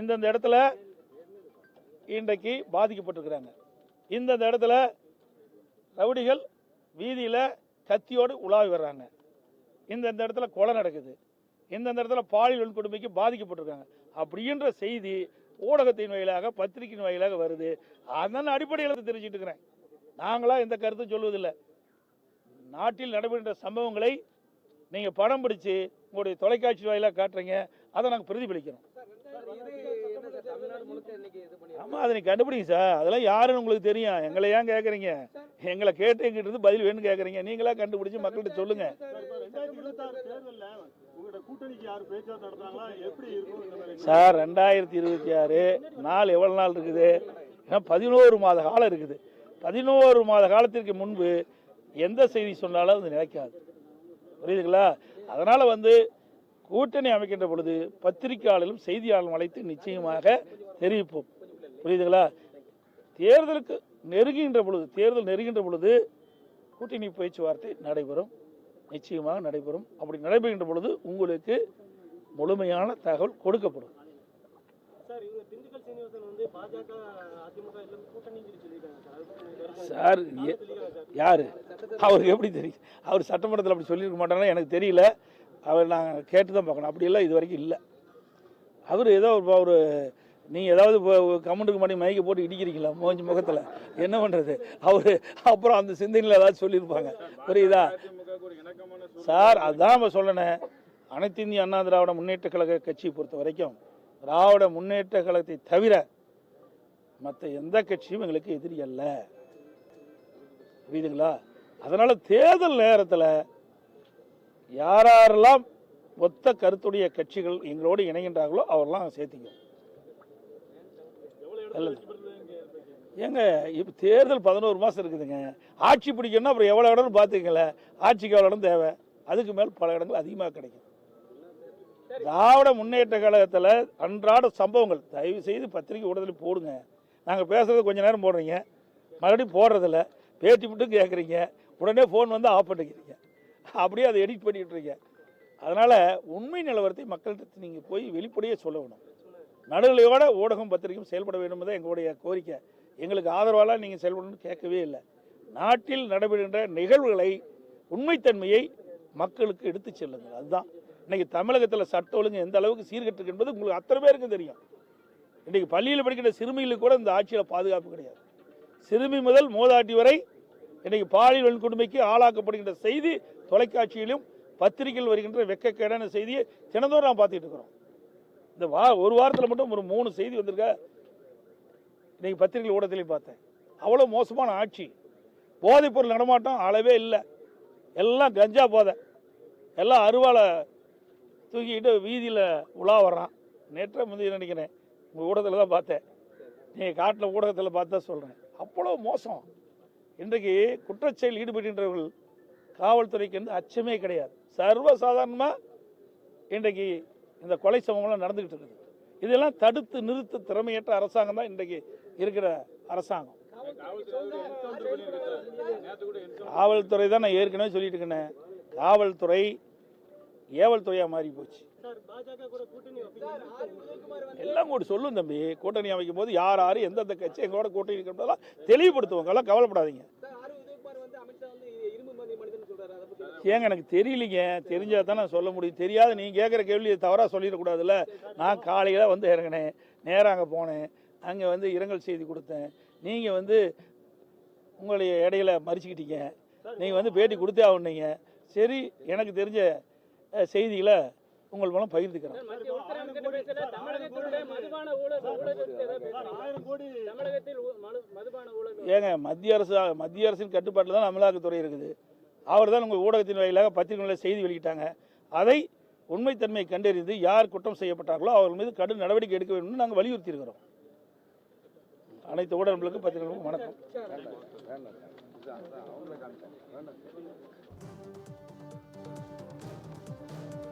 இந்தந்த இடத்துல இன்றைக்கு பாதிக்கப்பட்டிருக்கிறாங்க, இந்தந்த இடத்துல ரவுடிகள் வீதியில் கத்தியோடு உலாவி வர்றாங்க, இந்தந்த இடத்துல கொலை நடக்குது, இந்தந்த இடத்துல பாலியல் வன்கொடுமைக்கு பாதிக்கப்பட்டிருக்காங்க அப்படின்ற செய்தி ஊடகத்தின் வாயிலாக பத்திரிகையின் வாயிலாக வருது. அதன் அடிப்படையில் தெரிஞ்சுட்டு இருக்கிறேன். நாங்களா எந்த கருத்தும் சொல்வதில்லை. நாட்டில் நடைபெறுகின்ற சம்பவங்களை நீங்கள் படம் பிடிச்சு உங்களுடைய தொலைக்காட்சி வாயிலாக காட்டுறீங்க, அதை நாங்கள் பிரதிபலிக்கிறோம். ஆமாம், அதை நீங்கள் கண்டுபிடிங்க சார். அதெல்லாம் யாருன்னு உங்களுக்கு தெரியும். எங்களை ஏன் கேட்குறீங்க? எங்களை கேட்டு எங்கிட்ட பதில் வேணும்னு கேட்குறீங்க. நீங்களா கண்டுபிடிச்சு மக்கள்கிட்ட சொல்லுங்க சார். 2026 நாள் எவ்வளோ நாள் இருக்குது? 11 மாத காலம் இருக்குது. 11 மாத காலத்திற்கு முன்பு எந்த செய்தி சொன்னாலும் அது நிலைக்காது. புரியுதுங்களா? அதனால் கூட்டணி அமைக்கின்ற பொழுது பத்திரிகையாளர்களும் செய்தியாளர்களும் அழைத்து நிச்சயமாக தெரிவிப்போம். புரியுதுங்களா? தேர்தல் நெருங்கின்ற பொழுது கூட்டணி பேச்சுவார்த்தை நடைபெறும், நிச்சயமாக நடைபெறும். அப்படி நடைபெறுகின்ற பொழுது உங்களுக்கு முழுமையான தகவல் கொடுக்கப்படும். சார் யாரு அவருக்கு எப்படி தெரியும்? அவர் சட்டமன்றத்தில் அப்படி சொல்லியிருக்க மாட்டாங்கன்னா எனக்கு தெரியல. அவர் நாங்கள் கேட்டு தான் பார்க்கணும். அப்படியெல்லாம் இது வரைக்கும் இல்லை. அவர் ஏதோ ஒரு நீங்கள் ஏதாவது கமெண்ட்டுக்கு மாட்டி மைக்கை போட்டு இடிக்கிறீங்களா மோஞ்சி முகத்தில்? என்ன பண்ணுறது? அவர் அப்புறம் அந்த சிந்தனையில் ஏதாவது சொல்லியிருப்பாங்க. புரியுதா சார்? அதுதான் நம்ம சொல்லணேன். அனைத்து இந்திய அண்ணா திராவிட முன்னேற்ற கழக கட்சியை பொறுத்த வரைக்கும் திராவிட முன்னேற்ற கழகத்தை தவிர மற்ற எந்த கட்சியும் எங்களுக்கு எதிரி அல்ல. புரியுதுங்களா? அதனால தேர்தல் நேரத்தில் யாரெல்லாம் ஒத்த கருத்துடைய கட்சிகள் எங்களோடு இணைகின்றார்களோ அவரெல்லாம் சேர்த்திங்க. ஏங்க இப்போ தேர்தல் 11 மாதம் இருக்குதுங்க. ஆட்சி பிடிக்கணும்னா அப்புறம் எவ்வளோ இடம்னு பார்த்துக்கல. ஆட்சிக்கு எவ்வளோ இடம் தேவை? அதுக்கு மேல் பல இடங்கள் அதிகமாக கிடைக்கும். திராவிட முன்னேற்ற கழகத்தில் அன்றாட சம்பவங்கள் தயவு செய்து பத்திரிகை ஊடகத்தில் போடுங்க. நாங்கள் பேசுகிறது கொஞ்சம் நேரம் போடுறீங்க, மறுபடியும் போடுறதில்ல, பேட்டி மட்டும் கேட்குறீங்க, உடனே ஃபோன் ஆஃப் பண்ணிக்கிறீங்க, அப்படியே அதை எடிட் பண்ணிக்கிட்டுருங்க. அதனால் உண்மை நிலவரத்தை மக்கள்கிட்ட நீங்கள் போய் வெளிப்படையே சொல்ல வேணும். நடுநிலையோட ஊடகம் பத்திரிகையும் செயல்பட வேண்டும் தான் எங்களுடைய கோரிக்கை. எங்களுக்கு ஆதரவாலாம் நீங்கள் செயல்படணும்னு கேட்கவே இல்லை. நாட்டில் நடைபெறுகின்ற நிகழ்வுகளை உண்மைத்தன்மையை மக்களுக்கு எடுத்து செல்லுங்கள். அதுதான் இன்னைக்கு தமிழகத்தில் சட்ட ஒழுங்கு எந்த அளவுக்கு சீர்கட்டு என்பது உங்களுக்கு அத்தனை பேருக்கு தெரியும். இன்றைக்கு பள்ளியில் படிக்கிற சிறுமிகளுக்கு கூட இந்த ஆட்சியில் பாதுகாப்பு கிடையாது. சிறுமி முதல் மூதாட்டி வரை இன்றைக்கு பாலியல் வன்கொடுமைக்கு ஆளாக்கப்படுகின்ற செய்தி தொலைக்காட்சியிலும் பத்திரிகையில் வருகின்ற வெக்கக்கேடான செய்தியை தினந்தோறும் நாம் பார்த்துட்டு இருக்கிறோம். இந்த ஒரு வாரத்தில் மட்டும் ஒரு 3 செய்தி வந்திருக்க இன்னைக்கு பத்திரிகை ஊடகத்திலையும் பார்த்தேன். அவ்வளோ மோசமான ஆட்சி. போதைப் பொருள் நடமாட்டம் அளவே இல்லை. எல்லாம் கஞ்சா போதை, எல்லாம் அருவாலை தூக்கிக்கிட்டு வீதியில் உலா வர்றான். நேற்று முந்தைய நினைக்கிறேன் உங்கள் ஊடகத்தில் தான் பார்த்தேன். நீங்கள் காட்டில் ஊடகத்தில் பார்த்து தான் சொல்கிறேன். அவ்வளோ மோசம். இன்றைக்கு குற்றச்செயல் ஈடுபடுகின்றவர்கள் காவல்துறைக்கு அச்சமே கிடையாது. சர்வசாதாரணமாக இன்றைக்கு இந்த கொலை சம்பவம்லாம் நடந்துக்கிட்டு இருக்குது. இதெல்லாம் தடுத்து நிறுத்த திறமையற்ற அரசாங்கம் தான் இன்றைக்கு இருக்கிற அரசாங்கம். காவல்துறை தான் நான் ஏற்கனவே சொல்லிட்டு இருக்கேன். காவல்துறை ஏவல் துறையா மாறி போச்சு. எல்லாம் கூட சொல்லும் தம்பி. கூட்டணி அமைக்கும் போது யார் யார் எந்தெந்த கட்சி எங்களோட கூட்டணி இருக்கிறதெல்லாம் தெளிவுபடுத்துவாங்க. எல்லாம் கவலைப்படாதீங்க. ஏங்க எனக்கு தெரியலீங்க. தெரிஞ்சா தான் நான் சொல்ல முடியும். தெரியாத நீங்கள் கேட்குற கேள்வி தவறாக சொல்லிடக்கூடாதுல்ல. நான் காலையில் இறங்கினேன், நேராக அங்கே போனேன், அங்கே இரங்கல் செய்தி கொடுத்தேன். நீங்கள் உங்களுடைய இடையில மறிச்சுக்கிட்டீங்க. நீங்கள் பேட்டி கொடுத்தே ஆகணுங்க. சரி, எனக்கு தெரிஞ்ச செய்திகளை உங்கள் மூலம் பகிர்ந்துக்கிறேன். ஏங்க மத்திய அரசின் கட்டுப்பாட்டில் தான் அமலாக்கத்துறை இருக்குது. அவர் தான் உங்கள் ஊடகத்தின் வாயிலாக பத்திரிகைகளில் செய்தி வெளியிட்டாங்க. அதை உண்மைத்தன்மை கண்டறிந்து யார் குற்றம் செய்யப்பட்டார்களோ அவர்கள் மீது கடும் நடவடிக்கை எடுக்க வேண்டும் நாங்கள் வலியுறுத்தி இருக்கிறோம். அனைத்து ஊடகங்களுக்கு பத்திரிகைகளுக்கும் வணக்கம்.